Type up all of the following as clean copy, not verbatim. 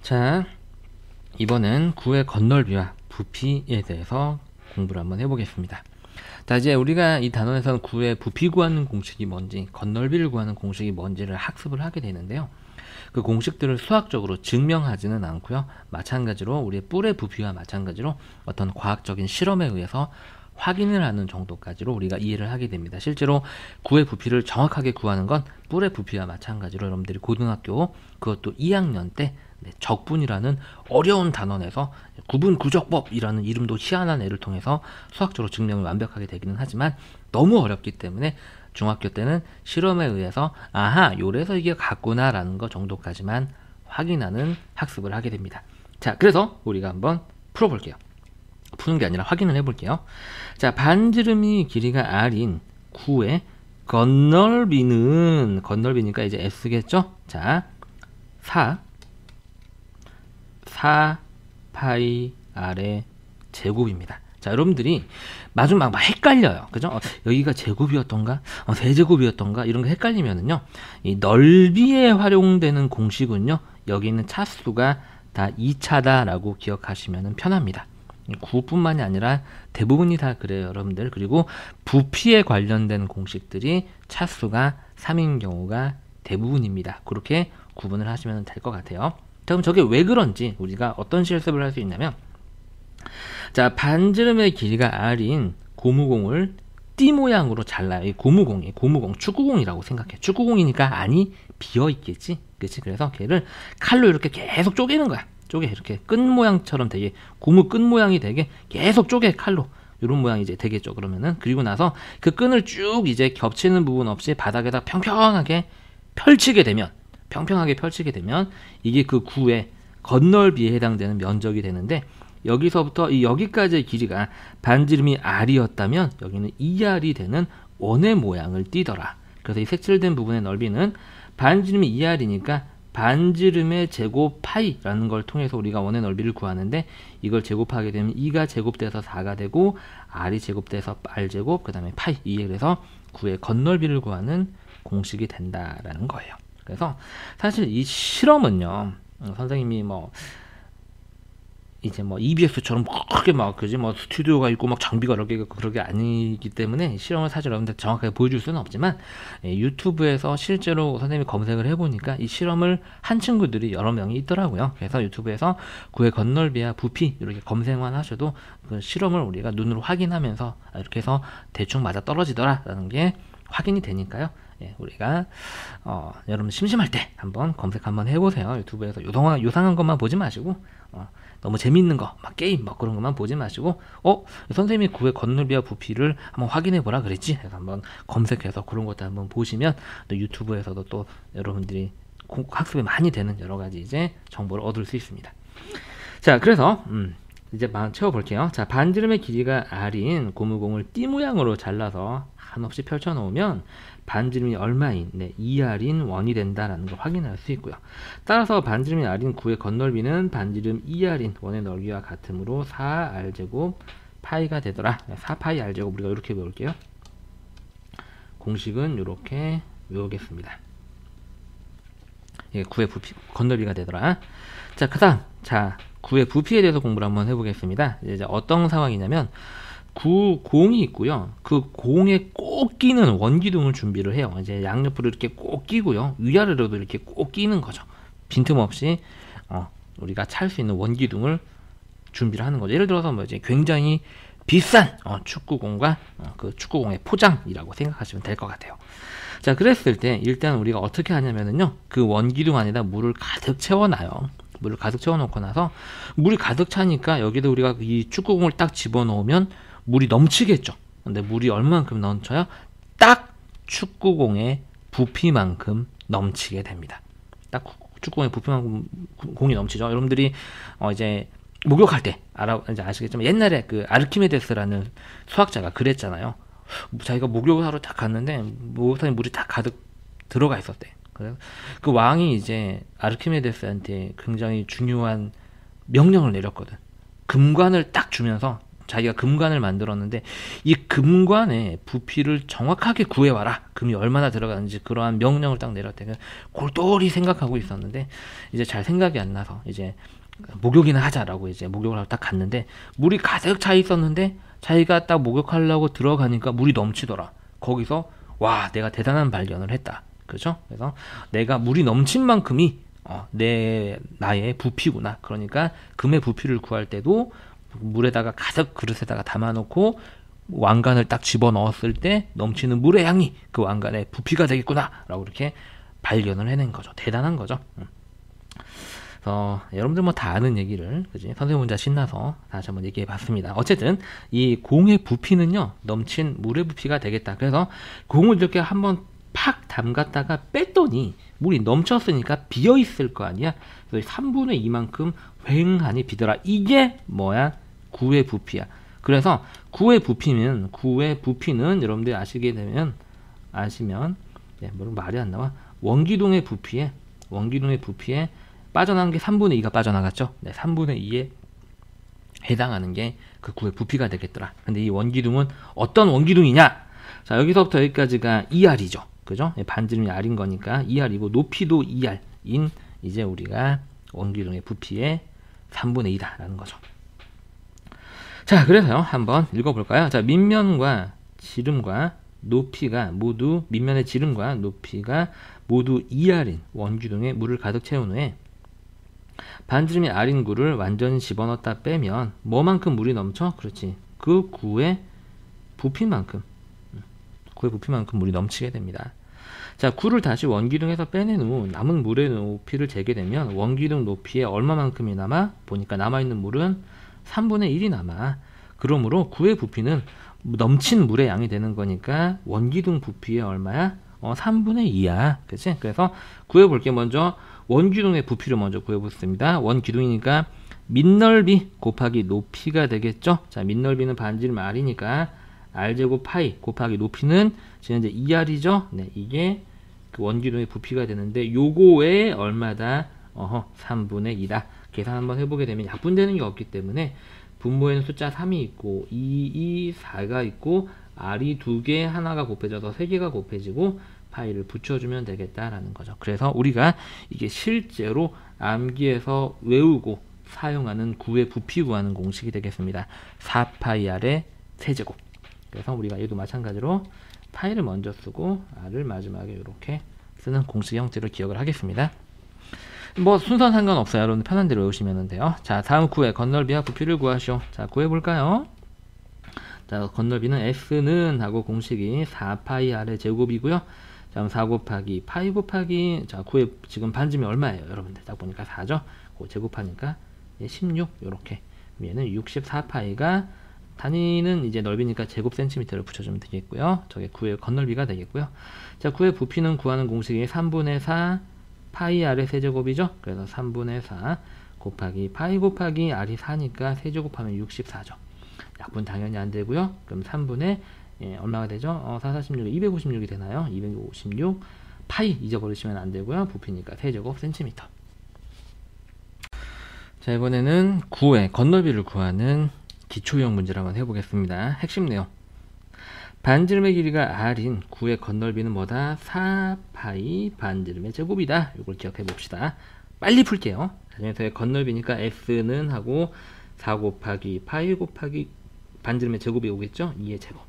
자, 이번엔 구의 건널비와 부피에 대해서 공부를 한번 해보겠습니다. 자, 이제 우리가 이 단원에서는 구의 부피 구하는 공식이 뭔지, 건널비를 구하는 공식이 뭔지를 학습을 하게 되는데요. 그 공식들을 수학적으로 증명하지는 않고요. 마찬가지로 우리의 뿔의 부피와 마찬가지로 어떤 과학적인 실험에 의해서 확인을 하는 정도까지로 우리가 이해를 하게 됩니다. 실제로 구의 부피를 정확하게 구하는 건 뿔의 부피와 마찬가지로 여러분들이 고등학교 그것도 2학년 때 적분이라는 어려운 단원에서 구분구적법이라는 이름도 희한한 애를 통해서 수학적으로 증명을 완벽하게 되기는 하지만 너무 어렵기 때문에 중학교 때는 실험에 의해서 아하 요래서 이게 같구나 라는 거 정도까지만 확인하는 학습을 하게 됩니다. 자, 그래서 우리가 한번 풀어볼게요. 푸는 게 아니라 확인을 해볼게요. 자, 반지름이 길이가 r인 9의 건널비니까 이제 s겠죠? 자, 4파이 r의 제곱입니다. 자, 여러분들이 마지막 막 헷갈려요. 그죠? 여기가 제곱이었던가? 세제곱이었던가? 이런 거 헷갈리면은요, 이 넓이에 활용되는 공식은요, 여기 있는 차수가 다 2차다라고 기억하시면 편합니다. 9뿐만이 아니라 대부분이 다 그래요, 여러분들. 그리고 부피에 관련된 공식들이 차수가 3인 경우가 대부분입니다. 그렇게 구분을 하시면 될 것 같아요. 그럼 저게 왜 그런지 우리가 어떤 실습을 할 수 있냐면, 자, 반지름의 길이가 r인 고무공을 띠 모양으로 잘라요. 이 고무공, 축구공이라고 생각해. 축구공이니까 안이 비어있겠지? 그치? 그래서 걔를 칼로 이렇게 계속 쪼개는 거야. 이렇게 끈 모양처럼 되게, 고무 끈 모양이 되게 계속 쪼개, 칼로. 이런 모양이 이제 되겠죠, 그러면은. 그리고 나서 그 끈을 쭉 이제 겹치는 부분 없이 바닥에다 평평하게 펼치게 되면, 이게 그 구의 건널비에 해당되는 면적이 되는데, 여기서부터 여기까지의 길이가 반지름이 r이었다면 여기는 2r이 되는 원의 모양을 띠더라. 그래서 이 색칠된 부분의 넓이는 반지름이 2r이니까 반지름의 제곱 파이라는 걸 통해서 우리가 원의 넓이를 구하는데, 이걸 제곱하게 되면 2가 제곱돼서 4가 되고 r이 제곱돼서 r제곱 그 다음에 파이, 이게 그래서 구의 건널비를 구하는 공식이 된다라는 거예요. 그래서 사실 이 실험은요, 선생님이 이제 EBS처럼 크게 스튜디오가 있고 장비가 여러 개가 그렇게 아니기 때문에 실험을 사실 여러분들 정확하게 보여줄 수는 없지만, 유튜브에서 실제로 선생님이 검색을 해보니까 이 실험을 한 친구들이 여러 명이 있더라고요. 그래서 유튜브에서 구의 건널비와 부피 이렇게 검색만 하셔도 그 실험을 우리가 눈으로 확인하면서 이렇게 해서 대충 맞아 떨어지더라 라는 게 확인이 되니까요. 우리가 여러분 심심할 때 한번 검색 한번 해보세요. 유튜브에서 요상한 것만 보지 마시고, 너무 재밌는 거, 게임 그런 것만 보지 마시고, 선생님이 구의 건널비와 부피를 한번 확인해 보라 그랬지? 그래서 한번 검색해서 그런 것도 한번 보시면 또 유튜브에서도 또 여러분들이 학습이 많이 되는 여러 가지 이제 정보를 얻을 수 있습니다. 자, 그래서 이제 채워볼게요. 자, 반지름의 길이가 r인 고무공을 띠 모양으로 잘라서 한없이 펼쳐 놓으면 반지름이 얼마인 2r인 원이 된다라는 걸 확인할 수 있고요. 따라서 반지름이 r인 9의 건널비는 반지름 2r인 원의 넓이와 같으므로 4r제곱 파이가 되더라. 4파이 r제곱 우리가 이렇게 외울게요. 공식은 이렇게 외우겠습니다. 이게 9의 부피, 건널비가 되더라. 자, 그 다음, 구의 부피에 대해서 공부를 한번 해보겠습니다. 이제 어떤 상황이냐면, 공이 있고요. 그 공에 꼭 끼는 원기둥을 준비를 해요. 이제 양옆으로 이렇게 꼭 끼고요. 위아래로도 이렇게 꼭 끼는 거죠. 빈틈없이 우리가 찰 수 있는 원기둥을 준비를 하는 거죠. 예를 들어서 이제 굉장히 비싼 축구공과 그 축구공의 포장이라고 생각하시면 될 것 같아요. 자, 그랬을 때 일단 우리가 어떻게 하냐면은요, 그 원기둥 안에다 물을 가득 채워놔요. 물을 가득 채워놓고 나서 물이 가득 차니까 여기다 우리가 이 축구공을 딱 집어넣으면 물이 넘치겠죠. 근데 물이 얼마만큼 넘쳐요? 딱 축구공의 부피만큼 넘치게 됩니다. 딱 축구공의 부피만큼 공이 넘치죠. 여러분들이 이제 목욕할 때 이제 아시겠지만, 옛날에 그 아르키메데스라는 수학자가 그랬잖아요. 자기가 목욕을 하러 딱 갔는데 목욕탕에 물이 딱 가득 들어가 있었대. 그래서 그 왕이 이제 아르키메데스한테 굉장히 중요한 명령을 내렸거든. 금관을 딱 주면서 자기가 금관을 만들었는데 이 금관의 부피를 정확하게 구해와라. 금이 얼마나 들어가는지 그러한 명령을 딱 내렸대. 골똘히 생각하고 있었는데 이제 잘 생각이 안 나서 이제 목욕이나 하자라고 이제 목욕을 하고 딱 갔는데 물이 가득 차 있었는데 자기가 딱 목욕하려고 들어가니까 물이 넘치더라. 거기서 와, 내가 대단한 발견을 했다. 그죠? 그래서 내가 물이 넘친 만큼이 나의 부피구나. 그러니까 금의 부피를 구할 때도 물에다가 가득 그릇에다가 담아놓고 왕관을 딱 집어넣었을 때 넘치는 물의 양이 그 왕관의 부피가 되겠구나 라고 이렇게 발견을 해낸 거죠. 대단한 거죠. 여러분들 뭐 다 아는 얘기를 그지? 선생님 혼자 신나서 다시 한번 얘기해 봤습니다. 어쨌든 이 공의 부피는요, 넘친 물의 부피가 되겠다. 그래서 공을 이렇게 한번 팍 담갔다가 뺐더니 물이 넘쳤으니까 비어 있을 거 아니야. 그래서 3분의 2만큼 휑하니 비더라. 이게 뭐야? 구의 부피야. 그래서 구의 부피는 여러분들이 아시면 말이 안 나와. 원기둥의 부피에 빠져나간 게 3분의 2가 빠져나갔죠. 네, 3분의 2에 해당하는 게 그 구의 부피가 되겠더라. 근데 이 원기둥은 어떤 원기둥이냐? 자, 여기서부터 여기까지가 2R이죠. 그죠? 반지름이 R인 거니까 2R이고 높이도 2R인 이제 우리가 원기둥의 부피의 3분의 2다라는 거죠. 자, 그래서요. 한번 읽어볼까요? 자, 밑면과 지름과 높이가 모두 밑면의 지름과 높이가 모두 2R인 원기둥에 물을 가득 채운 후에 반지름이 R인 구를 완전히 집어넣었다 빼면 뭐만큼 물이 넘쳐? 그렇지. 그 구의 부피만큼 물이 넘치게 됩니다. 자, 구를 다시 원기둥에서 빼낸 후 남은 물의 높이를 재게 되면 원기둥 높이에 얼마만큼이 남아? 보니까 남아있는 물은 3분의 1이 남아. 그러므로 구의 부피는 넘친 물의 양이 되는 거니까 원기둥 부피의 얼마야? 3분의 2야. 그치? 그래서 구해볼게. 먼저 원기둥의 부피를 먼저 구해보겠습니다. 원기둥이니까 밑넓이 곱하기 높이가 되겠죠? 자, 밑넓이는 반지름 R이니까 R제곱 파이 곱하기 높이는 지금 이제 2R이죠? 네, 이게 그 원기둥의 부피가 되는데 요거에 얼마다? 3분의 2다. 계산 한번 해보게 되면 약분되는 게 없기 때문에 분모에는 숫자 3이 있고 2, 4가 있고 R이 2개, 하나가 곱해져서 3개가 곱해지고 파이를 붙여주면 되겠다라는 거죠. 그래서 우리가 이게 실제로 암기해서 외우고 사용하는 구의 부피 구하는 공식이 되겠습니다. 4파이R의 세제곱. 그래서 우리가 얘도 마찬가지로 파이를 먼저 쓰고 R을 마지막에 이렇게 쓰는 공식 형태로 기억을 하겠습니다. 뭐 순서는 상관없어요. 여러분 편한 대로 외우시면 돼요. 자, 다음 구의 건널비와 부피를 구하시오. 자, 구해볼까요? 자, 건널비는 S는 하고 공식이 4파이R의 제곱이고요. 자, 4 곱하기 파이 곱하기 자, 구의 지금 반지름이 얼마예요? 여러분들 딱 보니까 4죠? 그 제곱하니까 16 요렇게. 얘는 64파이가 단위는 이제 넓이니까 제곱 센티미터를 붙여주면 되겠고요. 저게 구의 건널비가 되겠고요. 자, 구의 부피는 구하는 공식이 3분의 4 파이 R의 세제곱이죠. 그래서 3분의 4 곱하기 파이 곱하기 R이 4니까 세제곱하면 64죠. 약분 당연히 안 되고요. 그럼 3분의 얼마가 되죠? 4, 46, 256이 되나요? 256 파이 잊어버리시면 안 되고요. 부피니까 세제곱 센티미터. 자, 이번에는 구의 건널비를 구하는 기초형 문제를 한번 해보겠습니다. 핵심 내용. 반지름의 길이가 R인 구의 건널비는 뭐다? 4파이 반지름의 제곱이다. 이걸 기억해 봅시다. 빨리 풀게요. 자녀서의 건널비니까 S는 하고 4 곱하기 파이 곱하기 반지름의 제곱이 오겠죠? 2의 제곱.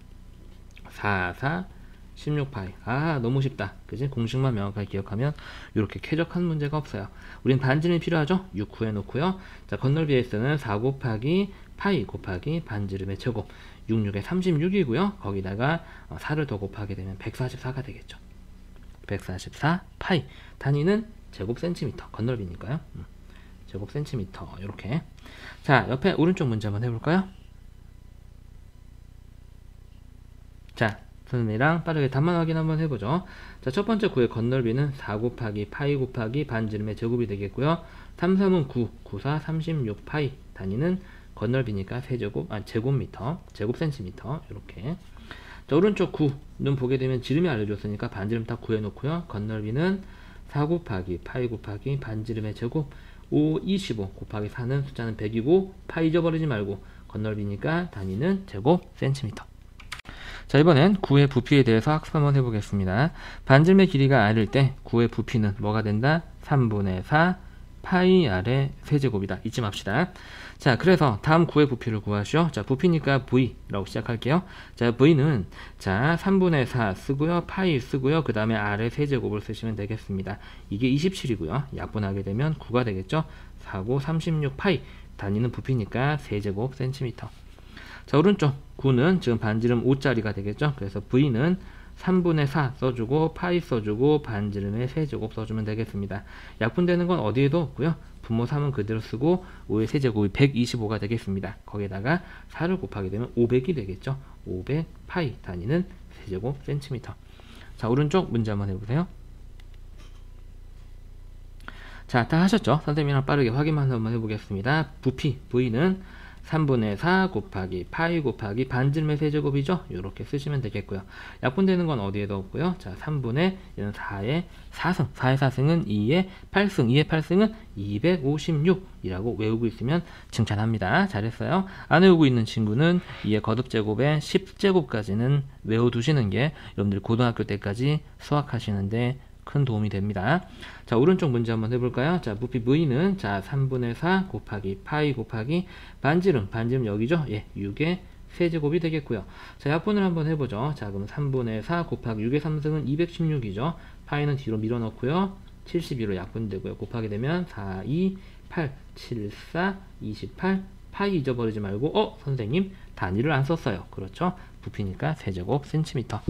4, 4, 16파이. 아, 너무 쉽다. 그지? 공식만 명확하게 기억하면 이렇게 쾌적한 문제가 없어요. 우린 반지름이 필요하죠? 6 구해놓고요. 자, 건널비 S는 4 곱하기 파이 곱하기 반지름의 제곱. 66에 36이고요. 거기다가 4를 더 곱하게 되면 144가 되겠죠. 144 파이. 단위는 제곱 센티미터. 건널비니까요. 제곱 센티미터. 이렇게. 자, 옆에 오른쪽 문제 한번 해볼까요? 자, 선생님이랑 빠르게 답만 확인 한번 해보죠. 자, 첫 번째 구의 건널비는 4 곱하기 파이 곱하기 반지름의 제곱이 되겠고요. 3, 3은 9, 9, 4, 36 파이. 단위는 건널비니까 제곱미터, 제곱 센티미터. 이렇게. 자, 오른쪽 9는 보게 되면 지름이 알려줬으니까 반지름 딱 구해놓고요. 건널비는 4 곱하기 파이 곱하기 반지름의 제곱 5, 25 곱하기 4는 숫자는 100이고 파이 잊어버리지 말고 건널비니까 단위는 제곱 센티미터. 자, 이번엔 구의 부피에 대해서 학습 한번 해보겠습니다. 반지름의 길이가 r일 때 구의 부피는 뭐가 된다? 3분의 4 파이 r의 세제곱이다. 잊지 맙시다. 자, 그래서 다음 구의 부피를 구하시오. 자, 부피니까 v라고 시작할게요. 자, v는 자 3분의 4 쓰고요, 파이 쓰고요, 그 다음에 r의 세제곱을 쓰시면 되겠습니다. 이게 27이고요. 약분하게 되면 9가 되겠죠. 4고 36 파이, 단위는 부피니까 세제곱 센티미터. 자, 오른쪽 9는 지금 반지름 5짜리가 되겠죠. 그래서 v는 3분의 4 써주고 파이 써주고 반지름의 세제곱 써주면 되겠습니다. 약분되는 건 어디에도 없고요. 분모 3은 그대로 쓰고 5의 세제곱이 125가 되겠습니다. 거기에다가 4를 곱하게 되면 500이 되겠죠. 500 파이, 단위는 세제곱 센티미터. 자, 오른쪽 문제 한번 해보세요. 자, 다 하셨죠? 선생님이랑 빠르게 확인만 한번 해보겠습니다. 부피 v는 3분의 4 곱하기 파이 곱하기 반지름의 세제곱이죠. 이렇게 쓰시면 되겠고요. 약분되는 건 어디에도 없고요. 자, 3분의 얘는 4의 4승, 4의 4승은 2의 8승, 2의 8승은 256이라고 외우고 있으면 칭찬합니다. 잘했어요. 안 외우고 있는 친구는 2의 거듭제곱에 10제곱까지는 외워두시는 게 여러분들이 고등학교 때까지 수학하시는데 큰 도움이 됩니다. 자, 오른쪽 문제 한번 해볼까요? 자, 부피 v는 자 3분의 4 곱하기 파이 곱하기 반지름 여기죠? 예, 6의 세제곱이 되겠고요. 자, 약분을 한번 해보죠. 자, 그럼 3분의 4 곱하기 6의 3승은 216이죠. 파이는 뒤로 밀어넣고요. 72로 약분되고요. 곱하게 되면 4, 2, 8, 7, 4, 28 파이 잊어버리지 말고 선생님 단위를 안 썼어요. 그렇죠? 부피니까 세제곱 센티미터.